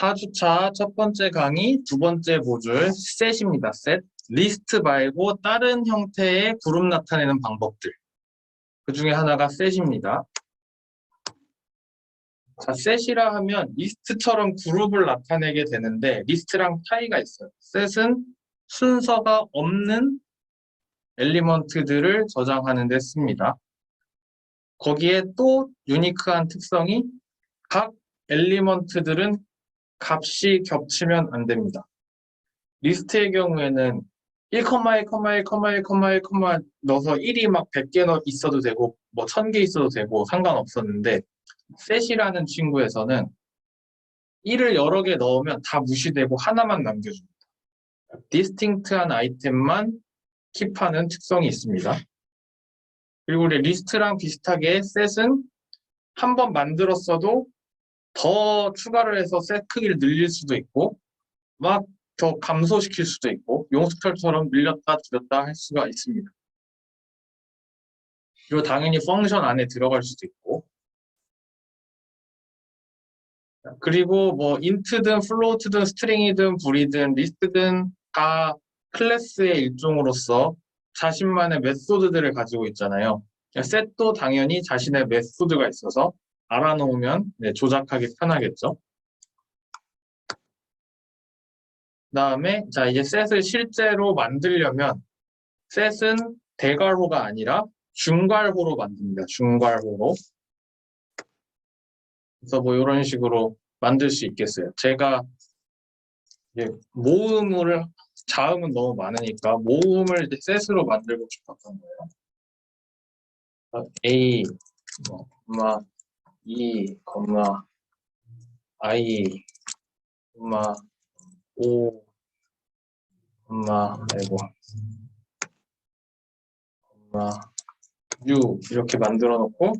4주차 첫 번째 강의, 두 번째 모듈, 셋입니다. 셋. 리스트 말고 다른 형태의 그룹 나타내는 방법들. 그 중에 하나가 셋입니다. 자, 셋이라 하면 리스트처럼 그룹을 나타내게 되는데 리스트랑 차이가 있어요. 셋은 순서가 없는 엘리먼트들을 저장하는 데 씁니다. 거기에 또 유니크한 특성이 각 엘리먼트들은 값이 겹치면 안 됩니다. 리스트의 경우에는 1, 1, 1, 1, 넣어서 1이 막 100개 있어도 되고 뭐 1000개 있어도 되고 상관없었는데 셋이라는 친구에서는 1을 여러 개 넣으면 다 무시되고 하나만 남겨줍니다. 디스팅트한 아이템만 킵하는 특성이 있습니다. 그리고 우리 리스트랑 비슷하게 셋은 한 번 만들었어도 더 추가를 해서 셋 크기를 늘릴 수도 있고 막 더 감소시킬 수도 있고 용스컬처럼 늘렸다 줄였다 할 수가 있습니다. 그리고 당연히 펑션 안에 들어갈 수도 있고 그리고 뭐 인트든 플로트든 스트링이든 불이든 리스트든 다 클래스의 일종으로서 자신만의 메소드들을 가지고 있잖아요. 셋도 당연히 자신의 메소드가 있어서 알아놓으면 조작하기 편하겠죠. 그 다음에 자 이제 셋을 실제로 만들려면 셋은 대괄호가 아니라 중괄호로 만듭니다. 중괄호로. 그래서 뭐 이런 식으로 만들 수 있겠어요. 제가 이제 모음을 자음은 너무 많으니까 모음을 이제 셋으로 만들고 싶었던 거예요. A, 콤마, E, 콤마, I, 콤마, O, 콤마, 아이고, 콤마, U 이렇게 만들어 놓고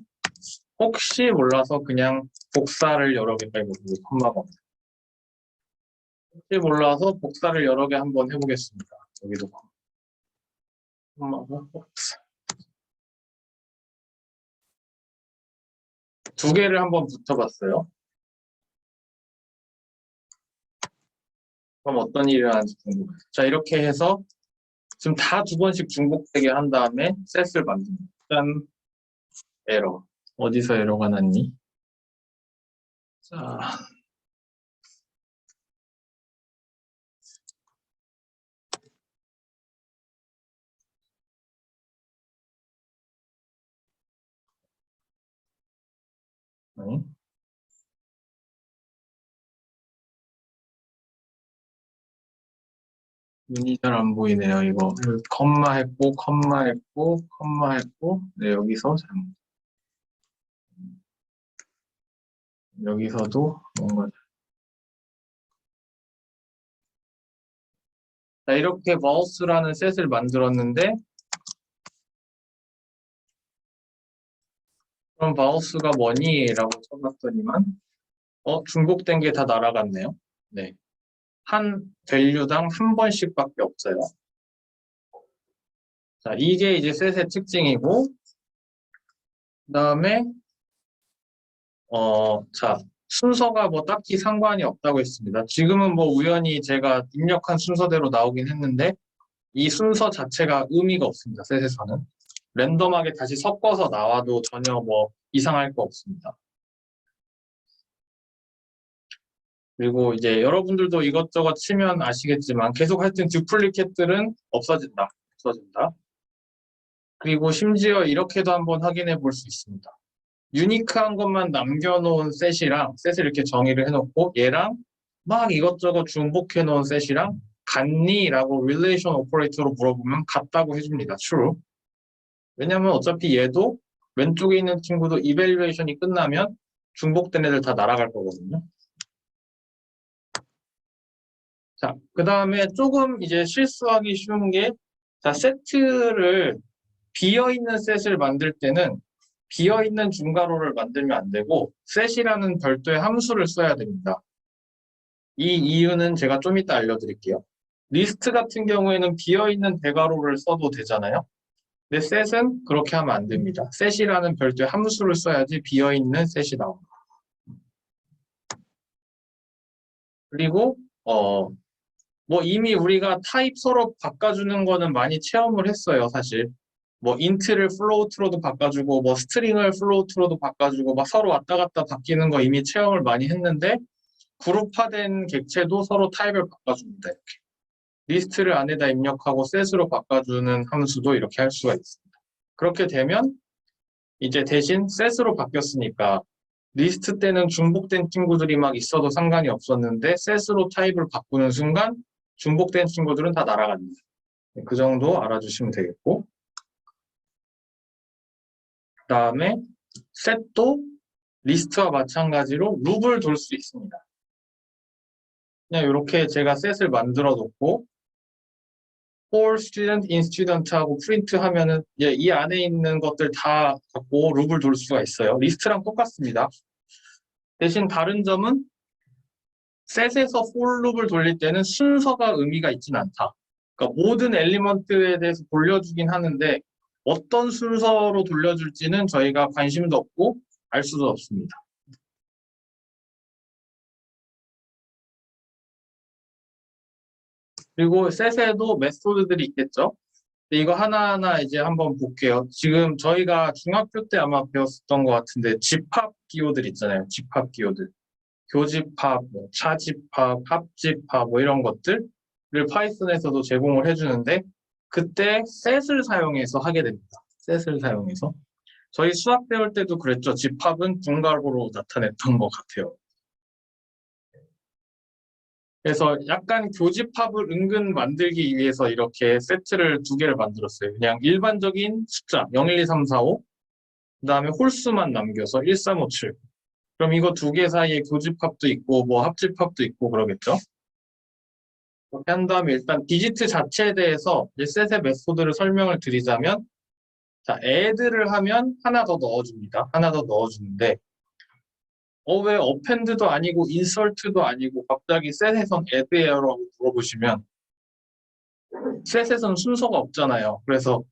혹시 몰라서 그냥 복사를 여러 개 빼고 콤마가 없네. 혹시 몰라서 복사를 여러 개 한번 해보겠습니다. 여기도 콤마고 복사. 두 개를 한번 붙여봤어요. 그럼 어떤 일이 일어나는지 궁금해요. 자, 이렇게 해서 지금 다 두 번씩 중복되게 한 다음에 셋을 만듭니다. 짠, 에러. 어디서 에러가 났니? 자, 눈이 잘 안 보이네요, 이거. 컴마 했고, 컴마 했고, 컴마 했고, 네, 여기서 잘못. 여기서도 뭔가. 자, 이렇게 마우스라는 셋을 만들었는데, 그럼 마우스가 뭐니? 라고 쳐봤더니만, 중복된 게 다 날아갔네요. 네. 한 밸류당 한 번씩밖에 없어요. 자, 이게 이제 셋의 특징이고, 그 다음에, 자, 순서가 뭐 딱히 상관이 없다고 했습니다. 지금은 뭐 우연히 제가 입력한 순서대로 나오긴 했는데, 이 순서 자체가 의미가 없습니다. 셋에서는. 랜덤하게 다시 섞어서 나와도 전혀 뭐 이상할 거 없습니다. 그리고 이제 여러분들도 이것저것 치면 아시겠지만 계속 하여튼 듀플리켓들은 없어진다. 없어진다. 그리고 심지어 이렇게도 한번 확인해 볼 수 있습니다. 유니크한 것만 남겨놓은 셋이랑 셋을 이렇게 정의를 해놓고 얘랑 막 이것저것 중복해 놓은 셋이랑 같니? 라고 relation operator로 물어보면 같다고 해줍니다. true. 왜냐면 어차피 얘도 왼쪽에 있는 친구도 evaluation이 끝나면 중복된 애들 다 날아갈 거거든요. 자, 그 다음에 조금 이제 실수하기 쉬운 게, 자, 세트를 비어있는 셋을 만들 때는 비어있는 중괄호를 만들면 안 되고 셋이라는 별도의 함수를 써야 됩니다. 이 이유는 제가 좀 이따 알려드릴게요. 리스트 같은 경우에는 비어있는 대괄호를 써도 되잖아요. 근데 셋은 그렇게 하면 안 됩니다. 셋이라는 별도의 함수를 써야지 비어있는 셋이 나옵니다. 그리고 뭐 이미 우리가 타입 서로 바꿔주는 거는 많이 체험을 했어요, 사실. 뭐 인트를 플로우트로도 바꿔주고 뭐 스트링을 플로우트로도 바꿔주고 막 서로 왔다 갔다 바뀌는 거 이미 체험을 많이 했는데 그룹화된 객체도 서로 타입을 바꿔줍니다. 이렇게. 리스트를 안에다 입력하고 셋으로 바꿔주는 함수도 이렇게 할 수가 있습니다. 그렇게 되면 이제 대신 셋으로 바뀌었으니까 리스트 때는 중복된 친구들이 막 있어도 상관이 없었는데 셋으로 타입을 바꾸는 순간 중복된 친구들은 다 날아갑니다. 그 정도 알아주시면 되겠고, 그 다음에 셋도 리스트와 마찬가지로 룹을 돌 수 있습니다. 그냥 이렇게 제가 셋을 만들어 놓고 for student, in student 하고 프린트 하면은 이 안에 있는 것들 다 갖고 룹을 돌 수가 있어요. 리스트랑 똑같습니다. 대신 다른 점은 셋에서 for 룹을 돌릴 때는 순서가 의미가 있진 않다. 그러니까 모든 엘리먼트에 대해서 돌려주긴 하는데 어떤 순서로 돌려줄지는 저희가 관심도 없고 알 수도 없습니다. 그리고 셋에도 메소드들이 있겠죠. 이거 하나하나 이제 한번 볼게요. 지금 저희가 중학교 때 아마 배웠었던 것 같은데 집합 기호들 있잖아요. 집합 기호들. 교집합, 뭐 차집합, 합집합 뭐 이런 것들을 파이썬에서도 제공을 해주는데 그때 셋을 사용해서 하게 됩니다. 셋을 사용해서. 저희 수학 배울 때도 그랬죠. 집합은 분괄호로 나타냈던 것 같아요. 그래서 약간 교집합을 은근 만들기 위해서 이렇게 세트를 두 개를 만들었어요. 그냥 일반적인 숫자 0, 1, 2, 3, 4, 5 그다음에 홀수만 남겨서 1, 3, 5, 7 그럼 이거 두 개 사이에 교집합도 있고 뭐 합집합도 있고 그러겠죠. 그렇게 한 다음에 일단 디지트 자체에 대해서 이제 셋의 메소드를 설명을 드리자면 자, add를 하면 하나 더 넣어줍니다. 하나 더 넣어주는데 왜 append도 아니고 insert도 아니고 갑자기 셋에선 add예요라고 물어보시면 셋에선 순서가 없잖아요. 그래서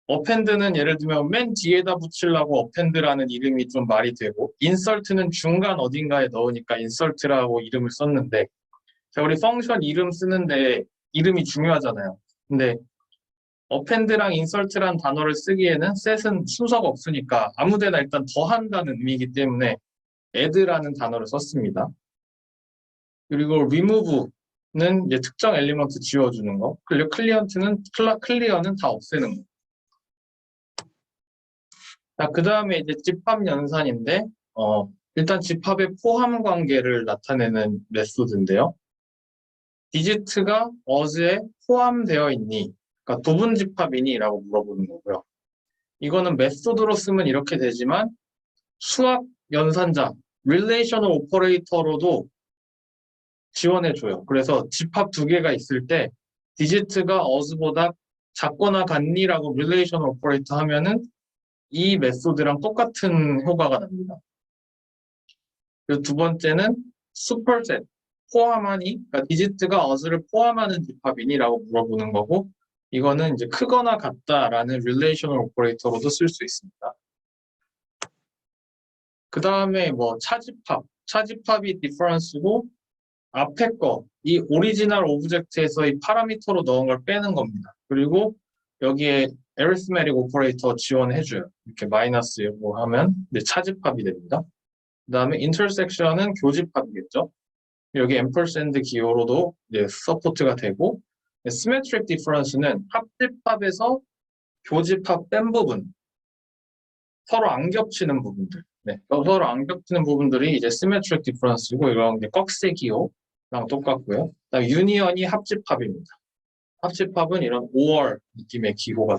append는 예를 들면 맨 뒤에다 붙이려고 append라는 이름이 좀 말이 되고 insert는 중간 어딘가에 넣으니까 insert라고 이름을 썼는데 자, 우리 펑션 이름 쓰는데 이름이 중요하잖아요. 근데 append랑 insert란 단어를 쓰기에는 set은 순서가 없으니까 아무데나 일단 더한다는 의미이기 때문에 add라는 단어를 썼습니다. 그리고 remove는 이제 특정 엘리먼트 지워주는 거. 그리고 클리어는 다 없애는 거. 자, 그 다음에 이제 집합 연산인데, 일단 집합의 포함 관계를 나타내는 메소드인데요. 디지트가 어즈에 포함되어 있니? 그러니까 부분 집합이니? 라고 물어보는 거고요. 이거는 메소드로 쓰면 이렇게 되지만 수학 연산자, relational operator로도 지원해줘요. 그래서 집합 두 개가 있을 때 디지트가 어즈보다 작거나 같니라고 relational operator 하면은 이 메소드랑 똑같은 효과가 납니다. 그리고 두 번째는 슈퍼셋, 포함하니? 그러니까 디지트가 어즈를 포함하는 집합이니라고 물어보는 거고 이거는 이제 크거나 같다라는 relational operator로도 쓸 수 있습니다. 그 다음에 뭐 차집합이 difference고 앞에 거, 이 오리지널 오브젝트에서 이 파라미터로 넣은 걸 빼는 겁니다. 그리고 여기에 arithmetic operator 지원해줘요. 이렇게 마이너스 뭐 하면 이제 차집합이 됩니다. 그 다음에 intersection은 교집합이겠죠. 여기 ampersand 기호로도 이제 서포트가 되고 symmetric difference는 합집합에서 교집합 뺀 부분, 서로 안 겹치는 부분들. 네, 서로 안 겹치는 부분들이 이제 symmetric difference고 이런 게 꺽쇠 기호랑 똑같고요. 그다음 유니언이 합집합입니다. 합집합은 이런 5월 느낌의 기호가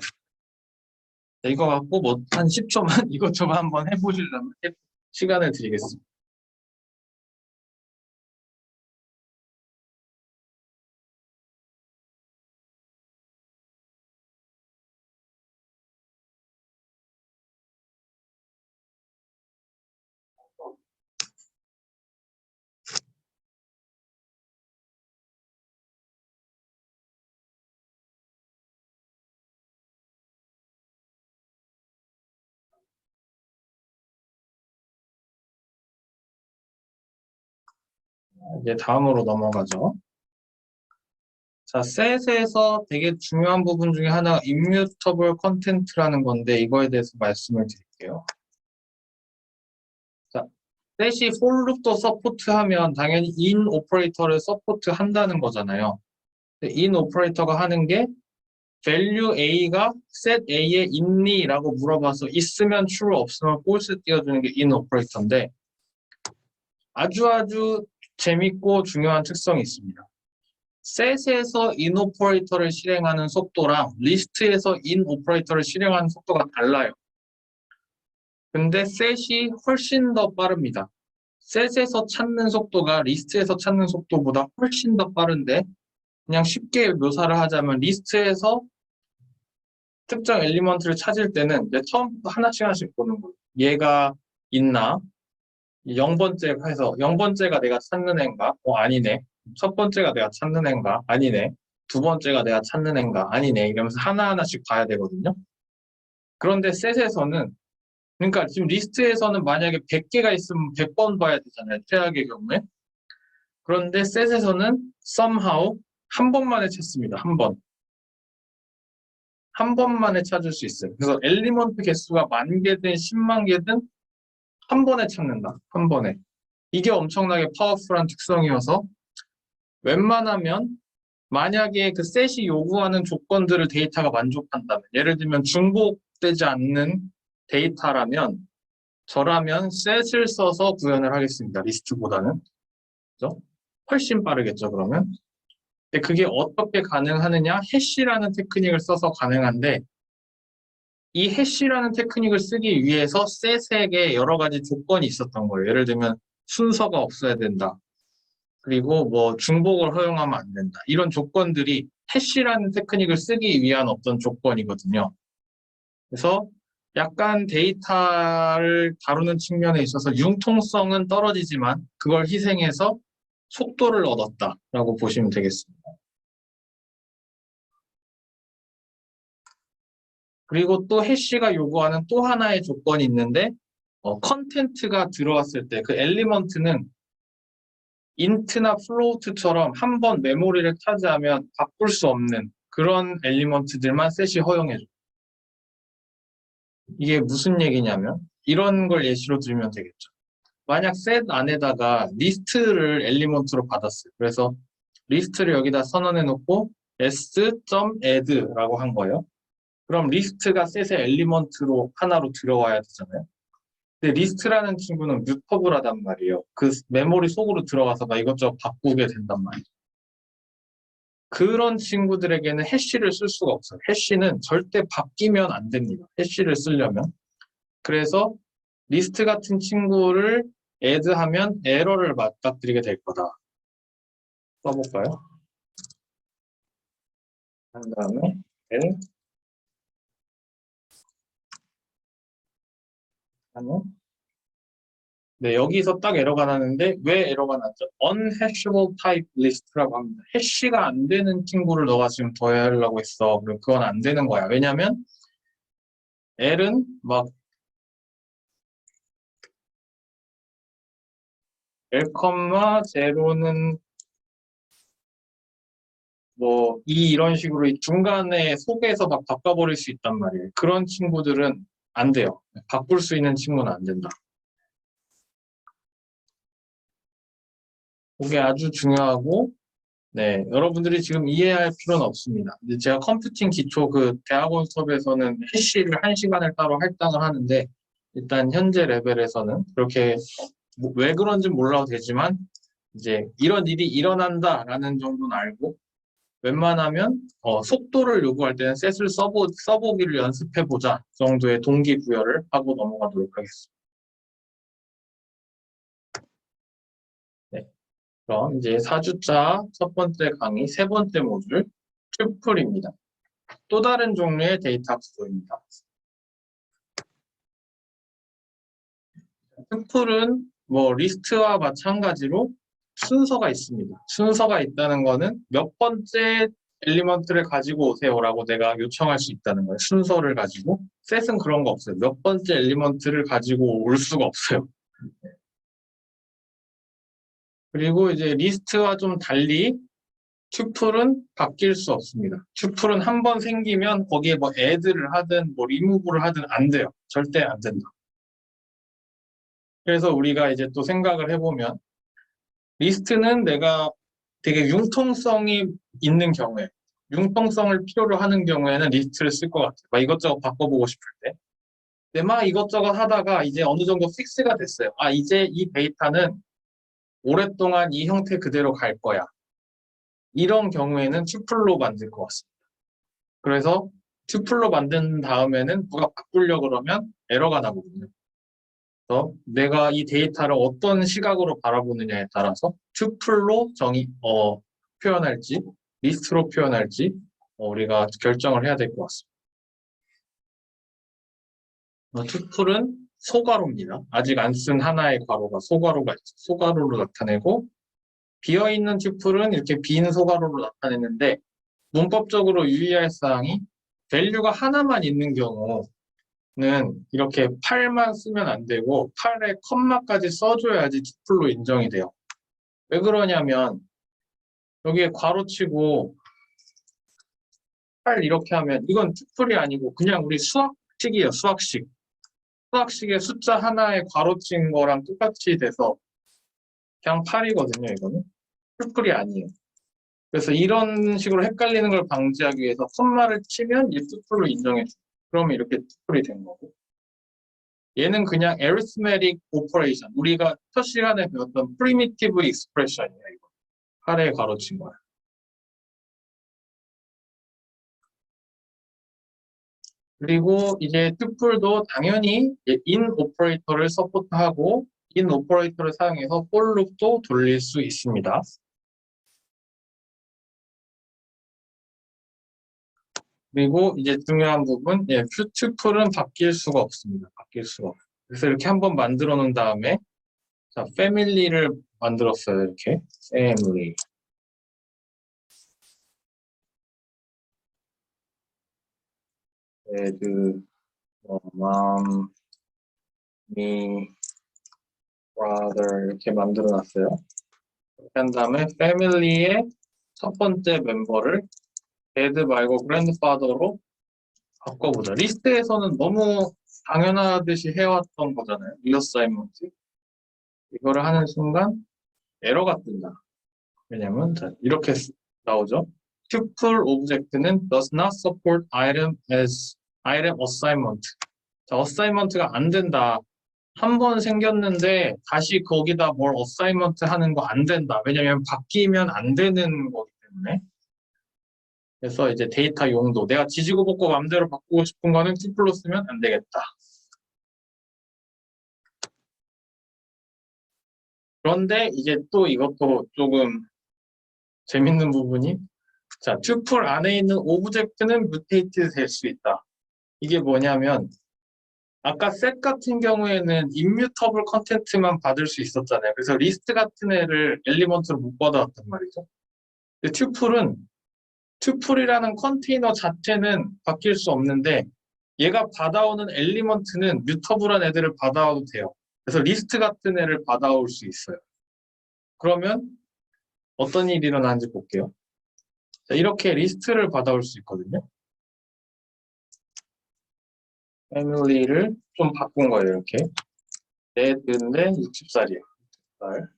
이거 갖고 뭐 한 10초만 이것저것 한번 해보시려면 시간을 드리겠습니다. 이제 다음으로 넘어가죠. 자, 셋에서 되게 중요한 부분 중에 하나가 immutable content라는 건데 이거에 대해서 말씀을 드릴게요. 자, 셋이 for loop도 서포트하면 당연히 in 오퍼레이터를 서포트한다는 거잖아요. in 오퍼레이터가 하는 게 value a가 set a에 있니? 라고 물어봐서 있으면 true, 없으면 false 띄워주는 게 in 오퍼레이터인데 아주 재밌고 중요한 특성이 있습니다. 셋에서 in 오퍼레이터를 실행하는 속도랑 리스트에서 in 오퍼레이터를 실행하는 속도가 달라요. 근데 셋이 훨씬 더 빠릅니다. 셋에서 찾는 속도가 리스트에서 찾는 속도보다 훨씬 더 빠른데 그냥 쉽게 묘사를 하자면 리스트에서 특정 엘리먼트를 찾을 때는 이제 처음부터 하나씩 보는 거예요. 얘가 있나? 0번째 해서 0번째가 내가 찾는 애인가? 아니네. 첫 번째가 내가 찾는 애인가? 아니네. 두 번째가 내가 찾는 애인가? 아니네. 이러면서 하나하나씩 봐야 되거든요. 그런데 셋에서는 그러니까 지금 리스트에서는 만약에 100개가 있으면 100번 봐야 되잖아요. 최악의 경우에. 그런데 셋에서는 somehow 한 번만에 찾습니다. 한 번. 한 번만에 찾을 수 있어요. 그래서 엘리먼트 개수가 10,000개든 100,000개든 한 번에 찾는다. 한 번에. 이게 엄청나게 파워풀한 특성이어서 웬만하면 만약에 그 셋이 요구하는 조건들을 데이터가 만족한다면 예를 들면 중복되지 않는 데이터라면 저라면 셋을 써서 구현을 하겠습니다. 리스트보다는. 그죠? 훨씬 빠르겠죠, 그러면. 근데 그게 어떻게 가능하느냐? 해시라는 테크닉을 써서 가능한데 이 해시라는 테크닉을 쓰기 위해서 셋에게 여러 가지 조건이 있었던 거예요. 예를 들면 순서가 없어야 된다. 그리고 뭐 중복을 허용하면 안 된다. 이런 조건들이 해시라는 테크닉을 쓰기 위한 어떤 조건이거든요. 그래서 약간 데이터를 다루는 측면에 있어서 융통성은 떨어지지만 그걸 희생해서 속도를 얻었다라고 보시면 되겠습니다. 그리고 또 해시가 요구하는 또 하나의 조건이 있는데 컨텐트가 들어왔을 때 그 엘리먼트는 인트나 플로우트처럼 한 번 메모리를 차지하면 바꿀 수 없는 그런 엘리먼트들만 셋이 허용해줘요. 이게 무슨 얘기냐면 이런 걸 예시로 들면 되겠죠. 만약 셋 안에다가 리스트를 엘리먼트로 받았어요. 그래서 리스트를 여기다 선언해 놓고 s.add라고 한 거예요. 그럼 리스트가 셋의 엘리먼트로 하나로 들어와야 되잖아요. 근데 리스트라는 친구는 뮤터블하단 말이에요. 그 메모리 속으로 들어가서 막 이것저것 바꾸게 된단 말이에요. 그런 친구들에게는 해시를 쓸 수가 없어요. 해시는 절대 바뀌면 안 됩니다. 해시를 쓰려면. 그래서 리스트 같은 친구를 add하면 에러를 맞닥뜨리게 될 거다. 써볼까요? 한 다음에 l 하면 네, 여기서 딱 에러가 나는데 왜 에러가 났죠? unhashable type list라고 합니다. 해시가 안 되는 친구를 너가 지금 더하려고 했어. 그럼 그건 안 되는 거야. 왜냐면 L은 막 L, 0는 뭐 이런 식으로 중간에 속에서 막 바꿔버릴 수 있단 말이에요. 그런 친구들은 안 돼요. 바꿀 수 있는 친구는 안 된다. 그게 아주 중요하고 네, 여러분들이 지금 이해할 필요는 없습니다. 근데 제가 컴퓨팅 기초 그 대학원 수업에서는 해시를 1시간을 따로 할당을 하는데 일단 현재 레벨에서는 그렇게 왜 그런지 몰라도 되지만 이제 이런 일이 일어난다라는 정도는 알고 웬만하면 속도를 요구할 때는 셋을 써보기를 연습해보자 정도의 동기부여를 하고 넘어가도록 하겠습니다. 네. 그럼 이제 4주차 첫 번째 강의 세 번째 모듈 튜플입니다. 또 다른 종류의 데이터 구조입니다. 튜플은 뭐 리스트와 마찬가지로 순서가 있습니다. 순서가 있다는 거는 몇 번째 엘리먼트를 가지고 오세요라고 내가 요청할 수 있다는 거예요. 순서를 가지고. 셋은 그런 거 없어요. 몇 번째 엘리먼트를 가지고 올 수가 없어요. 그리고 이제 리스트와 좀 달리 튜플은 바뀔 수 없습니다. 튜플은 한 번 생기면 거기에 뭐 add를 하든 뭐 remove를 하든 안 돼요. 절대 안 된다. 그래서 우리가 이제 또 생각을 해보면 리스트는 내가 되게 융통성이 있는 경우에 융통성을 필요로 하는 경우에는 리스트를 쓸 것 같아요. 막 이것저것 바꿔보고 싶을 때. 근데 막 이것저것 하다가 이제 어느 정도 픽스가 됐어요. 아, 이제 이 데이터는 오랫동안 이 형태 그대로 갈 거야. 이런 경우에는 튜플로 만들 것 같습니다. 그래서 튜플로 만든 다음에는 누가 바꾸려고 그러면 에러가 나거든요. 그래서 내가 이 데이터를 어떤 시각으로 바라보느냐에 따라서 튜플로 표현할지 리스트로 표현할지 우리가 결정을 해야 될 것 같습니다. 튜플은 소괄호입니다. 아직 안 쓴 하나의 괄호가 소괄호가 있죠. 소괄호로 나타내고 비어있는 튜플은 이렇게 빈 소괄호로 나타내는데 문법적으로 유의할 사항이 밸류가 하나만 있는 경우는 이렇게 8만 쓰면 안 되고 8에 컴마까지 써줘야지 튜플로 인정이 돼요. 왜 그러냐면 여기에 괄호치고 8 이렇게 하면 이건 튜플이 아니고 그냥 우리 수학식이에요. 수학식. 수학식의 숫자 하나에 괄호친 거랑 똑같이 돼서 그냥 8이거든요. 이거는 튜플이 아니에요. 그래서 이런 식으로 헷갈리는 걸 방지하기 위해서 콤마를 치면 이 튜플로 인정해줘요. 그러면 이렇게 튜플이 된 거고. 얘는 그냥 arithmetic operation. 우리가 첫 시간에 배웠던 primitive expression이에요. 이거. 8에 가로친 거야. 그리고 이제 튜플도 당연히 in 오퍼레이터를 서포트하고 in 오퍼레이터를 사용해서 for loop도 돌릴 수 있습니다. 그리고 이제 중요한 부분, 튜플은 바뀔 수가 없습니다. 바뀔 수가 없어요. 그래서 이렇게 한번 만들어 놓은 다음에 자, family를 만들었어요. 이렇게 family. dad, mom, me, brother 이렇게 만들어 놨어요. 이렇게 한 다음에 family의 첫 번째 멤버를 dad 말고 grandfather로 바꿔보자. 리스트에서는 너무 당연하듯이 해왔던 거잖아요. 리어사이먼트. 이거를 하는 순간 에러가 뜬다. 왜냐면 자, 이렇게 나오죠. tuple object는 does not support item as item assignment. 자, assignment가 안 된다. 한 번 생겼는데 다시 거기다 뭘 assignment 하는 거 안 된다. 왜냐면 바뀌면 안 되는 거기 때문에. 그래서 이제 데이터 용도. 내가 지지고 볶고 마음대로 바꾸고 싶은 거는 tuple로 쓰면 안 되겠다. 그런데 이제 또 이것도 조금 재밌는 부분이 자, 튜플 안에 있는 오브젝트는 뮤테이트 될 수 있다. 이게 뭐냐면 아까 셋 같은 경우에는 immutable 컨텐츠만 받을 수 있었잖아요. 그래서 리스트 같은 애를 엘리먼트로 못 받아왔단 말이죠. 근데 튜플이라는 컨테이너 자체는 바뀔 수 없는데 얘가 받아오는 엘리먼트는 뮤터블한 애들을 받아와도 돼요. 그래서 리스트 같은 애를 받아올 수 있어요. 그러면 어떤 일이 일어나는지 볼게요. 자, 이렇게 리스트를 받아올 수 있거든요. 패밀리를 좀 바꾼 거예요, 이렇게. 데드인데 60살이에요. 60살.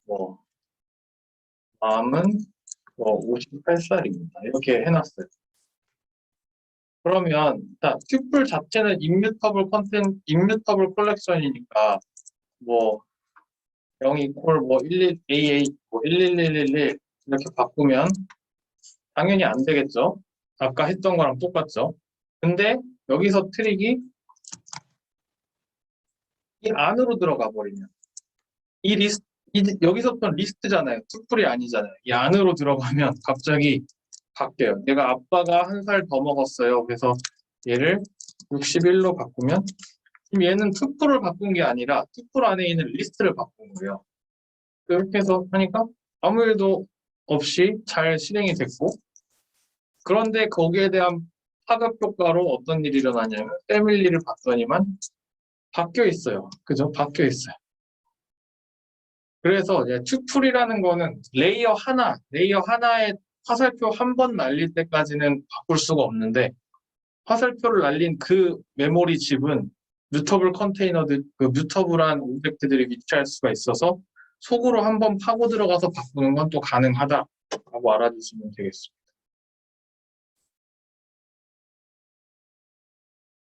뭐, 마음은 뭐 58살입니다. 이렇게 해놨어요. 그러면, 자, 튜플 자체는 immutable content, immutable collection이니까, 뭐, 0 이퀄 뭐 11, AA, 뭐 11111 이렇게 바꾸면 당연히 안 되겠죠. 아까 했던 거랑 똑같죠. 근데 여기서 트릭이 이 안으로 들어가 버리면 이 리스트 여기서부터 리스트잖아요. 튜플이 아니잖아요. 이 안으로 들어가면 갑자기 바뀌어요. 내가 아빠가 한 살 더 먹었어요. 그래서 얘를 61로 바꾸면 지금 얘는 튜플을 바꾼 게 아니라 튜플 안에 있는 리스트를 바꾼 거예요. 그렇게 해서 하니까 아무 일도 없이 잘 실행이 됐고 그런데 거기에 대한 파급 효과로 어떤 일이 일어나냐면 패밀리를 봤더니만 바뀌어 있어요. 그죠? 바뀌어 있어요. 그래서 투풀이라는 거는 레이어 하나에 화살표 한 번 날릴 때까지는 바꿀 수가 없는데 화살표를 날린 그 메모리 칩은 뮤터블 컨테이너들, 그 뮤터블한 오브젝트들이 위치할 수가 있어서 속으로 한번 파고 들어가서 바꾸는 건 또 가능하다라고 알아두시면 되겠습니다.